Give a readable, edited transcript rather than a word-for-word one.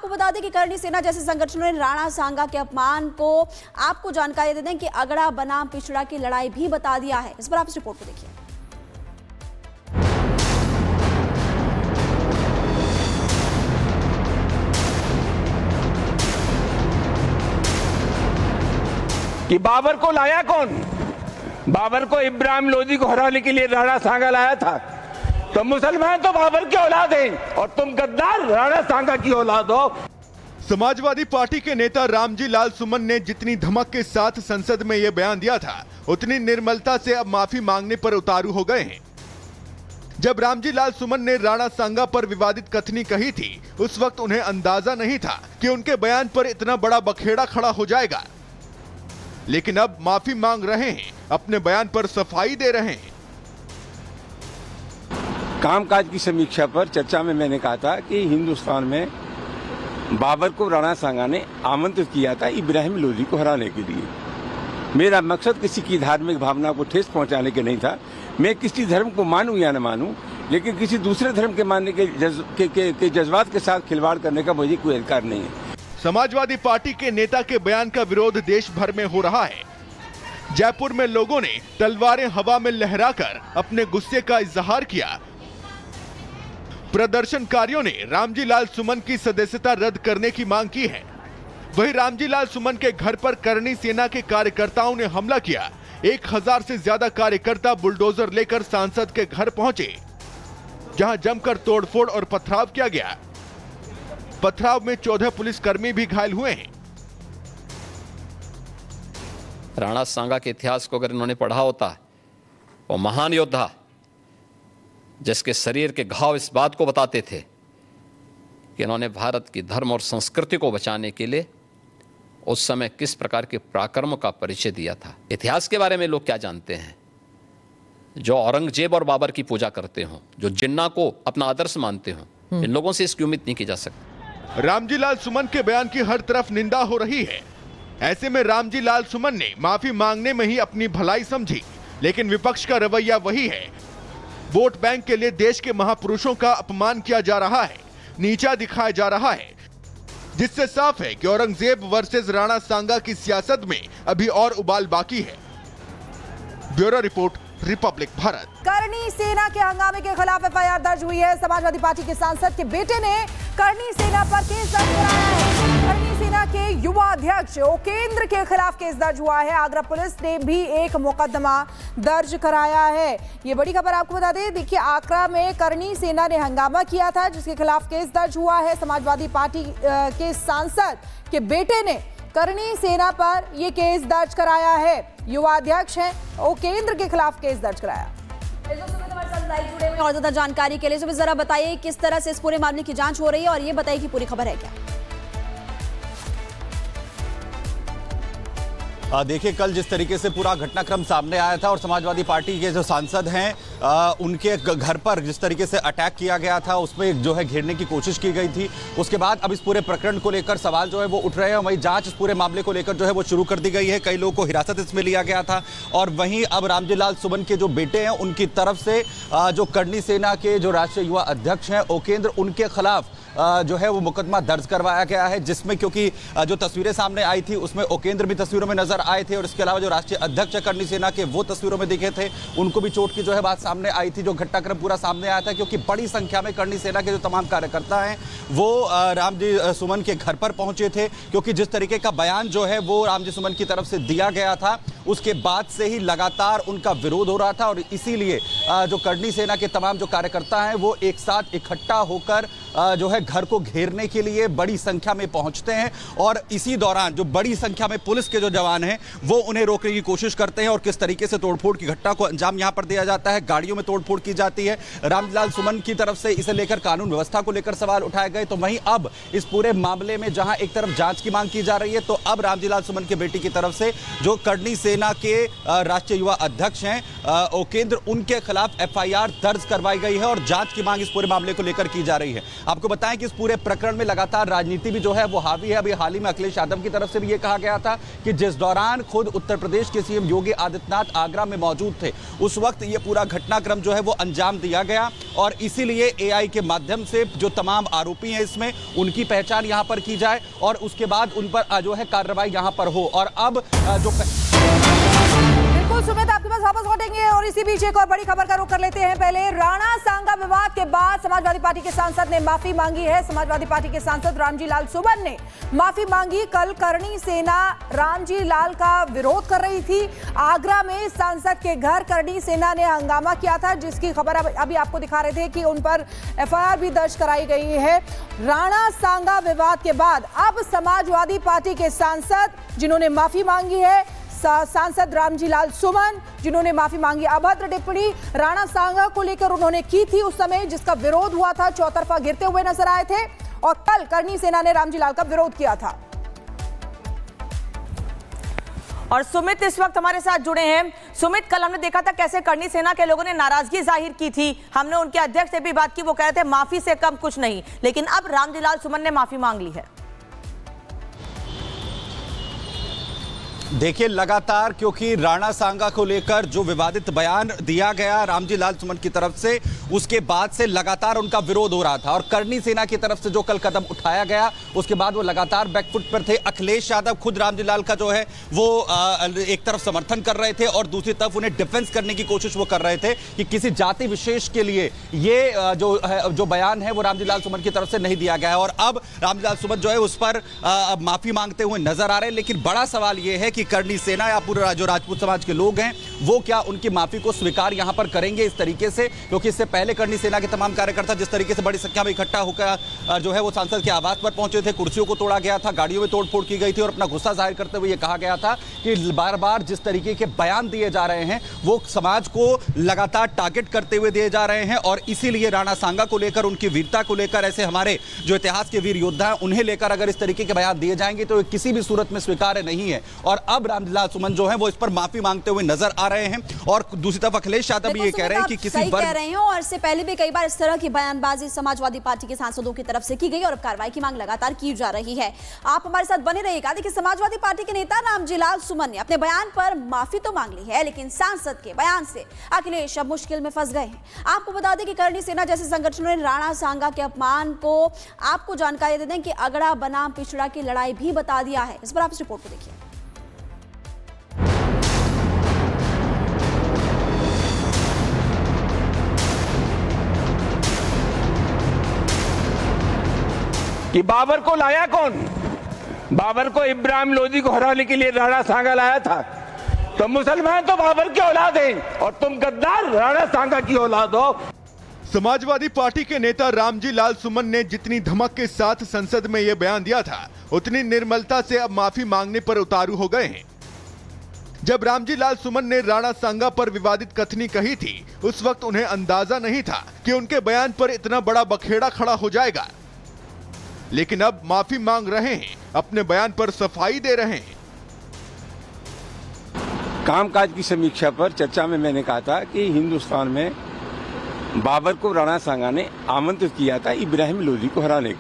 आपको बता दें कि करणी सेना जैसे संगठनों ने राणा सांगा के अपमान को आपको जानकारी दे दें कि अगड़ा बनाम पिछड़ा की लड़ाई भी बता दिया है। इस पर आप इस रिपोर्ट को देखिए। कि बाबर को लाया कौन? बाबर को इब्राहिम लोदी को हराने के लिए राणा सांगा लाया था। तो मुसलमान तो बाबर की औलाद हैं और तुम गद्दार राणा सांगा की औलाद हो। समाजवादी पार्टी के नेता रामजी लाल सुमन ने जितनी धमक के साथ संसद में यह बयान दिया था, उतनी निर्मलता से अब माफी मांगने पर उतारू हो गए हैं। जब रामजी लाल सुमन ने राणा सांगा पर विवादित कथनी कही थी, उस वक्त उन्हें अंदाजा नहीं था कि उनके बयान पर इतना बड़ा बखेड़ा खड़ा हो जाएगा। लेकिन अब माफी मांग रहे हैं, अपने बयान पर सफाई दे रहे हैं। कामकाज की समीक्षा पर चर्चा में मैंने कहा था कि हिंदुस्तान में बाबर को राणा सांगा ने आमंत्रित किया था इब्राहिम लोदी को हराने के लिए। मेरा मकसद किसी की धार्मिक भावना को ठेस पहुंचाने के नहीं था। मैं किसी धर्म को मानूं या न मानूं, लेकिन किसी दूसरे धर्म के मानने के जज्बात के साथ खिलवाड़ करने का मुझे कोई अधिकार नहीं है। समाजवादी पार्टी के नेता के बयान का विरोध देश भर में हो रहा है। जयपुर में लोगों ने तलवारें हवा में लहराकर अपने गुस्से का इजहार किया। प्रदर्शनकारियों ने रामजी लाल सुमन की सदस्यता रद्द करने की मांग की है। वहीं रामजी लाल सुमन के घर पर करणी सेना के कार्यकर्ताओं ने हमला किया। 1000 से ज्यादा कार्यकर्ता बुलडोजर लेकर सांसद के घर पहुंचे, जहां जमकर तोड़फोड़ और पथराव किया गया। पथराव में 14 पुलिसकर्मी भी घायल हुए हैं। राणा सांगा के इतिहास को अगर इन्होंने पढ़ा होता, वो महान योद्धा जिसके शरीर के घाव इस बात को बताते थे कि इन्होंने भारत की धर्म और संस्कृति को बचाने के लिए उस समय किस प्रकार के पराक्रम का परिचय दिया था। इतिहास के बारे में लोग क्या जानते हैं? जो औरंगजेब और बाबर की पूजा करते हो, जो जिन्ना को अपना आदर्श मानते हो, इन लोगों से इसकी उम्मीद नहीं की जा सकती। रामजी लाल सुमन के बयान की हर तरफ निंदा हो रही है। ऐसे में रामजी लाल सुमन ने माफी मांगने में ही अपनी भलाई समझी, लेकिन विपक्ष का रवैया वही है। वोट बैंक के लिए देश के महापुरुषों का अपमान किया जा रहा है, नीचा दिखाया जा रहा है, जिससे साफ है कि औरंगजेब वर्सेस राणा सांगा की सियासत में अभी और उबाल बाकी है। Bureau report, Republic Bharat. Karni Sena के हंगामे के खिलाफ एफआईआर दर्ज हुई है। समाजवादी पार्टी के सांसद के बेटे ने करणी सेना पर केस दर्ज कराया है। करणी सेना के युवा अध्यक्ष उपेंद्र के खिलाफ केस दर्ज हुआ है। आगरा पुलिस ने भी एक मुकदमा दर्ज कराया है। ये बड़ी खबर आपको बता दें। देखिए, आगरा में करणी सेना ने हंगामा किया था, जिसके खिलाफ केस दर्ज हुआ है। समाजवादी पार्टी के सांसद के बेटे ने करणी सेना पर यह केस दर्ज कराया है। युवा अध्यक्ष हैं, उपेंद्र के खिलाफ केस दर्ज कराया। हमारे साथ लाइव जुड़े हुए और ज्यादा जानकारी के लिए सुबह जरा बताइए किस तरह से इस पूरे मामले की जांच हो रही है और ये बताइए कि पूरी खबर है क्या। देखिए, कल जिस तरीके से पूरा घटनाक्रम सामने आया था और समाजवादी पार्टी के जो सांसद हैं उनके घर पर जिस तरीके से अटैक किया गया था, उसमें जो है घेरने की कोशिश की गई थी। उसके बाद अब इस पूरे प्रकरण को लेकर सवाल जो है वो उठ रहे हैं। वहीं जांच इस पूरे मामले को लेकर जो है वो शुरू कर दी गई है। कई लोगों को हिरासत इसमें लिया गया था और वहीं अब रामजी लाल सुमन के जो बेटे हैं उनकी तरफ से जो करणी सेना के जो राष्ट्रीय युवा अध्यक्ष हैं उपेंद्र, उनके खिलाफ जो है वो मुकदमा दर्ज करवाया गया है, जिसमें क्योंकि जो तस्वीरें सामने आई थी उसमें उपेंद्र भी तस्वीरों में नजर आए थे और इसके अलावा जो राष्ट्रीय अध्यक्ष करणी सेना के वो तस्वीरों में दिखे थे, उनको भी चोट की जो है बात सामने आई थी। जो घटनाक्रम पूरा सामने आया था क्योंकि बड़ी संख्या में करणी सेना के जो तमाम कार्यकर्ता हैं वो रामजी सुमन के घर पर पहुंचे थे, क्योंकि जिस तरीके का बयान जो है वो रामजी सुमन की तरफ से दिया गया था, उसके बाद से ही लगातार उनका विरोध हो रहा था और इसीलिए जो करणी सेना के तमाम जो कार्यकर्ता हैं वो एक साथ इकट्ठा होकर जो है घर को घेरने के लिए बड़ी संख्या में पहुंचते हैं और इसी दौरान जो बड़ी संख्या में पुलिस के जो जवान हैं वो उन्हें रोकने की कोशिश करते हैं और किस तरीके से तोड़फोड़ की घटना को अंजाम यहां पर दिया जाता है। गाड़ियों में तोड़फोड़ की जाती है। रामलाल सुमन की तरफ से इसे लेकर कानून व्यवस्था को लेकर सवाल उठाए गए, तो वहीं अब इस पूरे मामले में जहां एक तरफ जांच की मांग की जा रही है, तो अब रामजी लाल सुमन के बेटी की तरफ से जो करणी सेना के राष्ट्रीय युवा अध्यक्ष हैं उपेंद्र, उनके खिलाफ एफआईआर दर्ज करवाई गई है और जांच की मांग इस पूरे मामले को लेकर की जा रही है। आपको बताएं कि इस पूरे प्रकरण में लगातार राजनीति भी जो है वो हावी है। अभी हाल ही में अखिलेश यादव की तरफ से भी ये कहा गया था कि जिस दौरान खुद उत्तर प्रदेश के सीएम योगी आदित्यनाथ आगरा में मौजूद थे, उस वक्त ये पूरा घटनाक्रम जो है वो अंजाम दिया गया और इसीलिए एआई के माध्यम से जो तमाम आरोपी हैं इसमें उनकी पहचान यहां पर की जाए और उसके बाद उन पर जो है कार्रवाई यहां पर हो। और अब जो बिल्कुल सुमित, आपके पास वापस लौटेंगे और इसी बीच एक और बड़ी खबर का रुख कर लेते हैं। पहले राणा सांगा विवाद के बाद समाजवादी पार्टी के सांसद ने माफी मांगी है। समाजवादी पार्टी के सांसद रामजी लाल सुमन ने माफी मांगी। कल करणी सेना रामजी लाल का विरोध कर रही थी। आगरा में सांसद के घर करणी सेना ने हंगामा किया था, जिसकी खबर अभी आपको दिखा रहे थे कि उन पर एफआईआर भी दर्ज कराई गई है। राणा सांगा विवाद के बाद अब समाजवादी पार्टी के सांसद जिन्होंने माफी मांगी है, सांसद रामजी लाल सुमन जिन्होंने माफी मांगी। अभद्र टिप्पणी राणा सांगा को लेकर उन्होंने की थी उस समय, जिसका विरोध हुआ था, चौतरफा गिरते हुए नजर आए थे और कल करणी सेना ने रामजी लाल का विरोध किया था। और सुमित इस वक्त हमारे साथ जुड़े हैं। सुमित, कल हमने देखा था कैसे करणी सेना के लोगों ने नाराजगी जाहिर की थी। हमने उनके अध्यक्ष से भी बात की, वो कह रहे थे माफी से कम कुछ नहीं, लेकिन अब रामजी लाल सुमन ने माफी मांग ली है। देखिए, लगातार क्योंकि राणा सांगा को लेकर जो विवादित बयान दिया गया रामजी लाल सुमन की तरफ से, उसके बाद से लगातार उनका विरोध हो रहा था और करणी सेना की तरफ से जो कल कदम उठाया गया उसके बाद वो लगातार बैकफुट पर थे। अखिलेश यादव खुद रामजी लाल का जो है वो एक तरफ समर्थन कर रहे थे और दूसरी तरफ उन्हें डिफेंस करने की कोशिश वो कर रहे थे कि किसी जाति विशेष के लिए ये जो बयान है वो रामजी लाल सुमन की तरफ से नहीं दिया गया है। और अब रामजी लाल सुमन जो है उस पर माफी मांगते हुए नजर आ रहे हैं। लेकिन बड़ा सवाल ये है कि करणी सेना या पूरा जो राजपूत समाज के लोग हैं वो क्या उनकी माफी को स्वीकार यहां पर करेंगे इस तरीके से, क्योंकि इससे पहले करणी सेना के तमाम कार्यकर्ता जिस तरीके से बड़ी संख्या में इकट्ठा होकर जो है वो सांसद के आवास पर पहुंचे थे, कुर्सियों को तोड़ा गया था, गाड़ियों में तोड़फोड़ की गई थी और अपना गुस्सा जाहिर करते हुए ये कहा गया था कि बार बार जिस तरीके के बयान दिए जा रहे हैं वो समाज को लगातार टारगेट करते हुए दिए जा रहे हैं और इसीलिए राणा सांगा को लेकर, उनकी वीरता को लेकर, ऐसे हमारे जो इतिहास के वीर योद्धा हैं उन्हें लेकर अगर इस तरीके के बयान दिए जाएंगे तो किसी भी सूरत में स्वीकार्य नहीं है। और अब रामजी लाल सुमन जो है वो इस पर माफी मांगते हुए नजर आ रहे हैं और दूसरी तरफ अखिलेश यादव भी ये कह रहे हैं कि किसी कह रहे हैं और इससे पहले भी कई बार इस तरह की बयानबाजी समाजवादी पार्टी के सांसदों की तरफ से की गई और अब कार्रवाई की मांग लगातार की जा रही है। आप हमारे साथ बने रहिएगा। देखिए, समाजवादी पार्टी के नेता रामजी लाल सुमन ने अपने बयान पर माफी तो मांग ली है, लेकिन सांसद के बयान से अखिलेश अब मुश्किल में फंस गए हैं। आपको बता दें कि करणी सेना जैसे संगठनों ने राणा सांगा के अपमान को आपको जानकारी दे दें कि अगड़ा बनाम पिछड़ा की लड़ाई भी बता दिया है। इस पर आप इस रिपोर्ट को देखिए। कि बाबर को लाया कौन? बाबर को इब्राहिम लोदी को हराने के लिए राणा सांगा लाया था। तो मुसलमान तो बाबर की औलाद हैं और तुम गद्दार राणा सांगा की औलाद हो। समाजवादी पार्टी के नेता रामजी लाल सुमन ने जितनी धमक के साथ संसद में यह बयान दिया था, उतनी निर्मलता से अब माफी मांगने पर उतारू हो गए हैं। जब रामजी लाल सुमन ने राणा सांगा पर विवादित कथनी कही थी, उस वक्त उन्हें अंदाजा नहीं था कि उनके बयान पर इतना बड़ा बखेड़ा खड़ा हो जाएगा। लेकिन अब माफी मांग रहे हैं, अपने बयान पर सफाई दे रहे हैं। कामकाज की समीक्षा पर चर्चा में मैंने कहा था कि हिंदुस्तान में बाबर को राणा सांगा ने आमंत्रित किया था इब्राहिम लोदी को हराने के